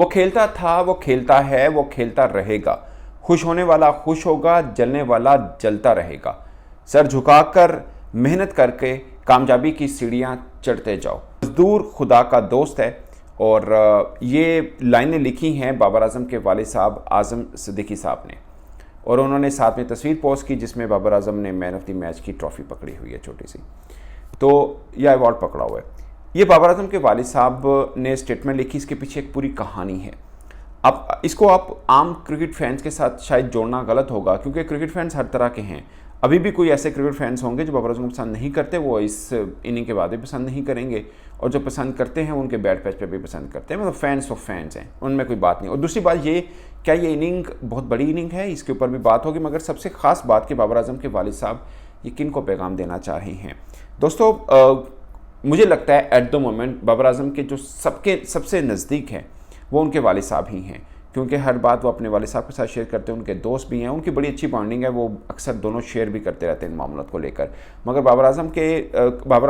वो खेलता था, वो खेलता है, वो खेलता रहेगा। खुश होने वाला खुश होगा, जलने वाला जलता रहेगा। सर झुकाकर मेहनत करके कामयाबी की सीढ़ियां चढ़ते जाओ। मजदूर खुदा का दोस्त है। और ये लाइनें लिखी हैं बाबर आजम के वालिद साहब आजम सिद्दीकी साहब ने, और उन्होंने साथ में तस्वीर पोस्ट की जिसमें बाबर आजम ने मैन ऑफ द मैच की ट्रॉफी पकड़ी हुई है छोटी सी, तो यह अवार्ड पकड़ा हुआ है। ये बाबर आजम के वालिद साहब ने स्टेटमेंट लिखी, इसके पीछे एक पूरी कहानी है। अब इसको आप आम क्रिकेट फैंस के साथ शायद जोड़ना गलत होगा, क्योंकि क्रिकेट फैंस हर तरह के हैं। अभी भी कोई ऐसे क्रिकेट फैंस होंगे जो बाबर आजम को पसंद नहीं करते, वो इस इनिंग के बाद भी पसंद नहीं करेंगे, और जो पसंद करते हैं उनके बैट पैच पे भी पसंद करते हैं। मतलब फैंस ऑफ फैंस हैं, उनमें कोई बात नहीं। और दूसरी बात ये, क्या ये इनिंग बहुत बड़ी इनिंग है, इसके ऊपर भी बात होगी, मगर सबसे खास बात कि बाबर आजम के वालिद साहब ये किन को पैगाम देना चाह रहे हैं। दोस्तों मुझे लगता है at the moment Babar Azam के जो सबसे नज़दीक हैं वो उनके वालिद साहब ही हैं, क्योंकि हर बात वो अपने वालिद साहब के साथ शेयर करते हैं। उनके दोस्त भी हैं, उनकी बड़ी अच्छी बॉन्डिंग है, वो अक्सर दोनों शेयर भी करते रहते हैं इन मामलों को लेकर। मगर बाबर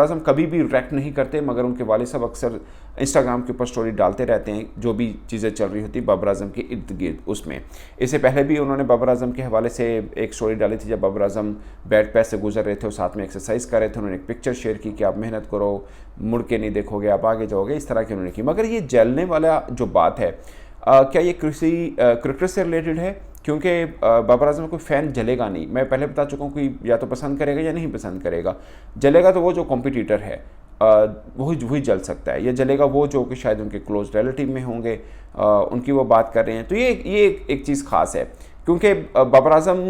आजम कभी भी रिएक्ट नहीं करते, मगर उनके वालिद साहब अक्सर इंस्टाग्राम के ऊपर स्टोरी डालते रहते हैं जो भी चीज़ें चल रही होती बाबर आजम के इर्द गिर्द उसमें। इससे पहले भी उन्होंने बाबर आजम के हवाले से एक स्टोरी डाली थी, जब बाबर आजम बैट पैच से गुजर रहे थे और साथ में एक्सरसाइज कर रहे थे। उन्होंने एक पिक्चर शेयर की कि आप मेहनत करो, मुड़ के नहीं देखोगे, आप आगे जाओगे, इस तरह की उन्होंने की। मगर ये जलने वाला जो बात है, क्या ये किसी क्रिकेटर से रिलेटेड है? क्योंकि बाबर आजम कोई फ़ैन जलेगा नहीं, मैं पहले बता चुका हूँ कि या तो पसंद करेगा या नहीं पसंद करेगा। जलेगा तो वो जो कॉम्पिटिटर है वही जल सकता है, या जलेगा वो जो कि शायद उनके क्लोज रिलेटिव में होंगे, उनकी वो बात कर रहे हैं। तो ये एक चीज़ ख़ास है, क्योंकि बाबर आजम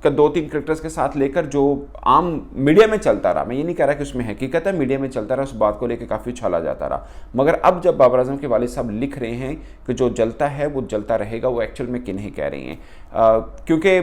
का 2-3 क्रिकेटर्स के साथ लेकर जो आम मीडिया में चलता रहा, मैं ये नहीं कह रहा कि उसमें हकीकत है, मीडिया में चलता रहा, उस बात को लेकर काफ़ी उछाला जाता रहा। मगर अब जब बाबर आजम के वालिद साहब लिख रहे हैं कि जो जलता है वो जलता रहेगा, वो एक्चुअल में किन्हें कह रही हैं? क्योंकि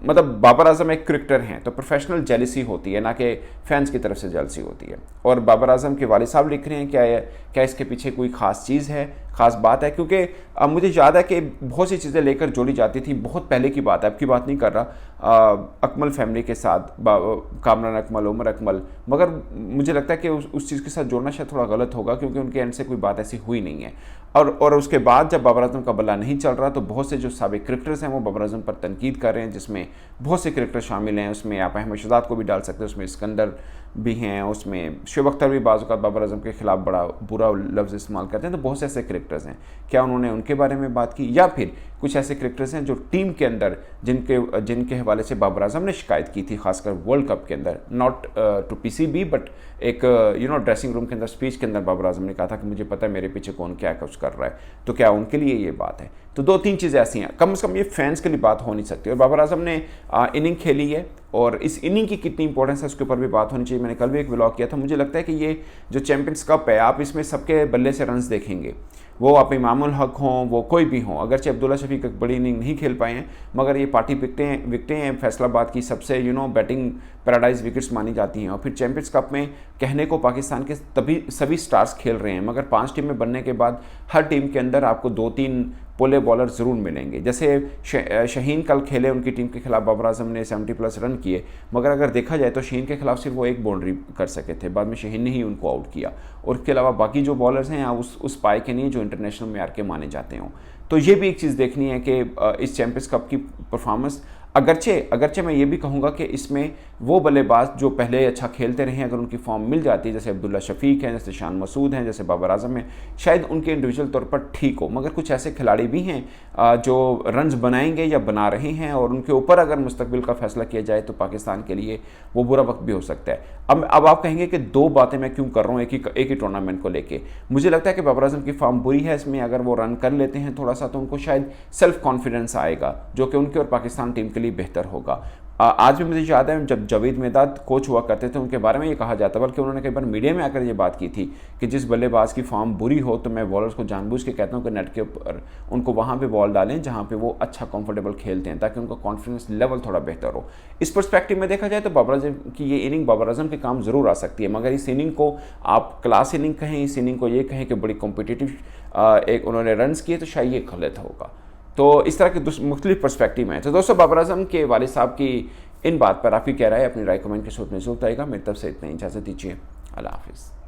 मतलब बाबर आजम एक क्रिकेटर हैं तो प्रोफेशनल जेलसी होती है, ना कि फैंस की तरफ से जेलसी होती है। और बाबर आजम के वालिद साहब लिख रहे हैं, क्या इसके पीछे कोई ख़ास चीज़ है, ख़ास बात है? क्योंकि मुझे याद है कि बहुत सी चीज़ें लेकर जोड़ी जाती थी, बहुत पहले की बात है, अब की बात नहीं कर रहा, अकमल फैमिली के साथ, कामरान अकमल, उमर अकमल। मगर मुझे लगता है कि उस चीज़ के साथ जोड़ना शायद थोड़ा गलत होगा, क्योंकि उनके एंड से कोई बात ऐसी हुई नहीं है। और उसके बाद जब बाबर आजम का बल्ला नहीं चल रहा, तो बहुत से जो साबिक क्रिकेटर्स हैं वो बाबर आजम पर तनकीद कर रहे हैं, जिसमें बहुत से क्रिकेटर शामिल हैं। उसमें आप अहमद शहजाद को भी डाल सकते हैं, उसमें सिकंदर भी हैं, उसमें शुएब अख्तर भी बाज़ औक़ात बाबर आजम के खिलाफ बड़ा बुरा लफ्ज़ इस्तेमाल करते हैं। तो बहुत से ऐसे क्रिकेटर्स हैं, क्या उन्होंने उनके बारे में बात की? या फिर कुछ ऐसे क्रिकेटर्स हैं जो टीम के अंदर जिनके हवाले से बाबर आजम ने शिकायत की थी, खासकर वर्ल्ड कप के अंदर, नॉट टू पीसीबी बट एक ड्रेसिंग रूम के अंदर स्पीच के अंदर बाबर आजम ने कहा था कि मुझे पता है मेरे पीछे कौन क्या कुछ कर रहा है। तो क्या उनके लिए ये बात है? तो 2-3 चीज़ें ऐसी हैं, कम से कम ये फैंस के लिए बात हो नहीं सकती। और बाबर आजम ने इनिंग खेली है, और इस इनिंग की कितनी इंपॉर्टेंस है उसके ऊपर भी बात होनी चाहिए। मैंने कल भी एक व्लॉग किया था। मुझे लगता है कि ये जो चैंपियंस कप है, आप इसमें सबके बल्ले से रन्स देखेंगे, वो आप इमामुल हक हों, वो कोई भी हों। अगरचे अब्दुल्ला शफीक एक बड़ी इनिंग नहीं खेल पाए हैं, मगर ये पार्टी विकटें हैं फैसलाबाद की सबसे बैटिंग पैराडाइज विकेट्स मानी जाती हैं। और फिर चैंपियंस कप में कहने को पाकिस्तान के सभी स्टार्स खेल रहे हैं, मगर 5 टीमें बनने के बाद हर टीम के अंदर आपको 2-3 पोले बॉलर ज़रूर मिलेंगे। जैसे शहीन कल खेले, उनकी टीम के खिलाफ बाबर आजम ने 70+ रन किए, मगर अगर देखा जाए तो शहीन के खिलाफ सिर्फ वो एक बाउंड्री कर सके थे, बाद में शहीन ने ही उनको आउट किया। और इसके अलावा बाकी जो बॉलर्स हैं उस पाए के नहीं जो इंटरनेशनल में के माने जाते हों। तो ये भी एक चीज़ देखनी है कि इस चैंपियंस कप की परफॉर्मेंस, अगरचे मैं ये भी कहूँगा कि इसमें वो बल्लेबाज जो पहले अच्छा खेलते रहे हैं, अगर उनकी फॉर्म मिल जाती है, जैसे अब्दुल्ला शफीक हैं, जैसे शान मसूद हैं, जैसे बाबर आजम हैं, शायद उनके इंडिविजुअल तौर पर ठीक हो। मगर कुछ ऐसे खिलाड़ी भी हैं जो रन्स बनाएंगे या बना रहे हैं, और उनके ऊपर अगर मुस्तकबिल का फैसला किया जाए तो पाकिस्तान के लिए वो बुरा वक्त भी हो सकता है। अब आप कहेंगे कि 2 बातें मैं क्यों कर रहा हूँ एक ही टूर्नामेंट को लेके। मुझे लगता है कि बाबर आजम की फॉर्म बुरी है, इसमें अगर वो रन कर लेते हैं थोड़ा सा, तो उनको शायद सेल्फ कॉन्फिडेंस आएगा, जो कि उनके और पाकिस्तान टीम के लिए बेहतर होगा। आज भी मुझे याद है जब जावेद मेहदाद कोच हुआ करते थे, उनके बारे में ये कहा जाता, बल्कि उन्होंने कई बार मीडिया में आकर ये बात की थी कि जिस बल्लेबाज की फॉर्म बुरी हो तो मैं बॉलर्स को जानबूझ के कहता हूँ कि नेट के ऊपर उनको वहाँ पे बॉल डालें जहाँ पे वो अच्छा कंफर्टेबल खेलते हैं, ताकि उनका कॉन्फिडेंस लेवल थोड़ा बेहतर हो। इस पर्सपेक्टिव में देखा जाए तो बाबर आजम की ये इनिंग बाबर आजम के काम ज़रूर आ सकती है, मगर इस इनिंग को आप क्लास इनिंग कहें, इस इनिंग को ये कहें कि बड़ी कॉम्पिटिटिव एक उन्होंने रन्स किए, तो शायद ये गलत होगा। तो इस तरह के मुख्तलिफ पर्सपेक्टिव हैं। तो दोस्तों, बाबर आजम के वालिद साहब की इन बात पर आपकी क्या राय, अपनी राय कमेंट के सूत्र में ज़रूर आएगा। मेरी तरफ से इतना ही, इजाज़त दीजिए, अल्लाह हाफिज़।